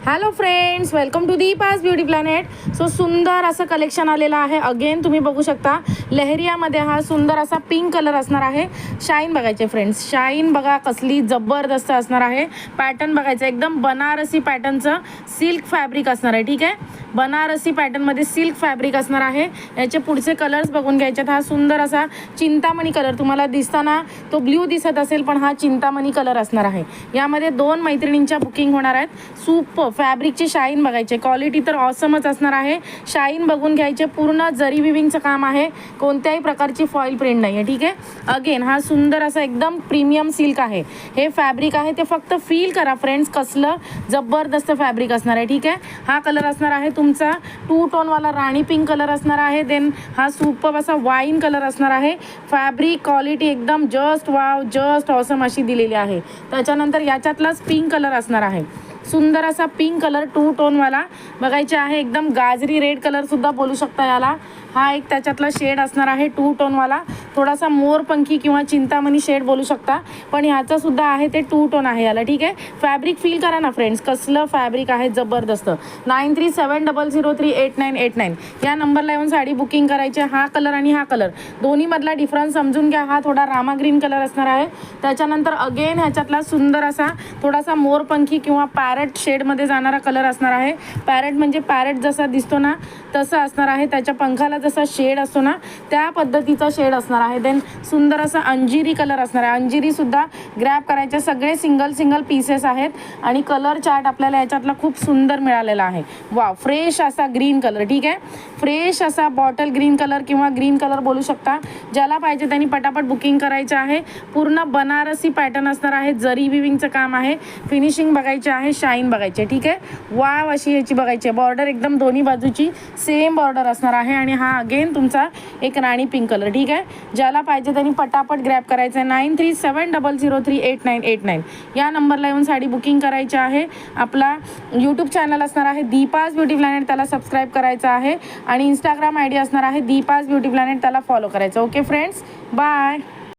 Hello friends, welcome to Deepa's beauty planet. So सुंदर असं collection आलेलं आहे. अगेन तुम्ही बघू शकता लहरियामध्ये हा सुंदर असा पिंक कलर असणार आहे. शाईन बघायचे फ्रेंड्स, शाईन बघा कसली जबरदस्त असणार आहे. पॅटर्न बघायचं एकदम बनारसी पॅटर्नचं सिल्क फॅब्रिक असणार आहे. ठीक आहे, बनारसी पॅटर्नमध्ये सिल्क फॅब्रिक असणार आहे. याचे पुढचे कलर्स बघून घ्यायच्यात. हा सुंदर असा चिंतामणी कलर तुम्हाला दिसताना तो ब्ल्यू दिसत असेल, पण हा चिंतामणी कलर असणार आहे. यामध्ये 2 मैत्रिणींच्या बुकिंग होणार आहेत. सुपर फॅब्रिकची शाईन बघायचे, क्वालिटी तर ऑसमच असणार आहे. शाईन बघून घ्यायचे, पूर्ण जरी विविंगचं काम आहे, कोणत्याही प्रकारची फॉईल प्रिंट नाही आहे. ठीक आहे, अगेन हा सुंदर असा एकदम प्रीमियम सिल्क आहे. हे फॅब्रिक आहे ते फक्त फील करा फ्रेंड्स, कसलं जबरदस्त फॅब्रिक असणार आहे. ठीक आहे, हा कलर असणार आहे तुमचा 2 टोनवाला राणी पिंक कलर असणार आहे. देन हा सुपर असा वाईन कलर असणार आहे. फॅब्रिक क्वालिटी एकदम जस्ट वाव, जस्ट ऑसम अशी दिलेली आहे. त्याच्यानंतर याच्यातलाच पिंक कलर असणार आहे. सुंदर असा पिंक कलर 2 टोनवाला बघायचे आहे. एकदम गाजरी रेड कलर सुद्धा बोलू शकता याला. हा एक त्याच्यातला शेड असणार आहे 2 टोनवाला, थोडासा मोरपंखी किंवा चिंतामणी शेड बोलू शकता, पण ह्याचा सुद्धा आहे ते 2 टोन आहे याला. ठीक आहे, फॅब्रिक फील करा ना फ्रेंड्स, कसलं फॅब्रिक आहे जबरदस्त. 9370038989 या नंबरला येऊन साडी बुकिंग करायची. हा कलर आणि हा कलर दोन्हीमधला डिफरन्स समजून घ्या. हा थोडा रामा ग्रीन कलर असणार आहे. त्याच्यानंतर अगेन ह्याच्यातला सुंदर असा थोडासा मोरपंखी किंवा पॅरेट शेडमध्ये जाणारा कलर असणार आहे. पॅरेट म्हणजे पॅरेट जसा दिसतो ना तसा असणार आहे. त्याच्या पंखाला जसा शेड असतो ना त्या पद्धतीचा शेड असणार आहे. देन सुंदर असा अंजिरी कलर असणार आहे. अंजिरी सुद्धा ग्रॅब करायचे. सगळे सिंगल पीसेस आहेत आणि कलर चार्ट आपल्याला याच्यातला खूप सुंदर मिळालेला आहे. वा, फ्रेश असा ग्रीन कलर. ठीक आहे, फ्रेश असा बॉटल ग्रीन कलर किंवा ग्रीन कलर बोलू शकता. ज्याला पाहिजे त्यांनी पटापट बुकिंग करायचं आहे. पूर्ण बनारसी पॅटर्न असणार आहे. जरी विविंगचं काम आहे. फिनिशिंग बघायचे आहे, शाईन बघायचे. ठीक आहे, वाव अशी याची बघायची. बॉर्डर एकदम दोन्ही बाजूची सेम बॉर्डर असणार आहे. आणि हा अगेन तुमचा एक राणी पिंक कलर. ठीक आहे, ज्याला पाहिजे त्यांनी पटापट ग्रॅब करायचं आहे. 9370038989 या नंबरला येऊन साडी बुकिंग करायची आहे. आपला यूट्यूब चॅनल असणार आहे दीपास ब्युटी प्लॅनेट, त्याला सबस्क्राईब करायचं आहे. आणि इंस्टाग्राम ID असणार आहे दीपास ब्युटी प्लॅनेट, त्याला फॉलो करायचं. Okay friends, bye.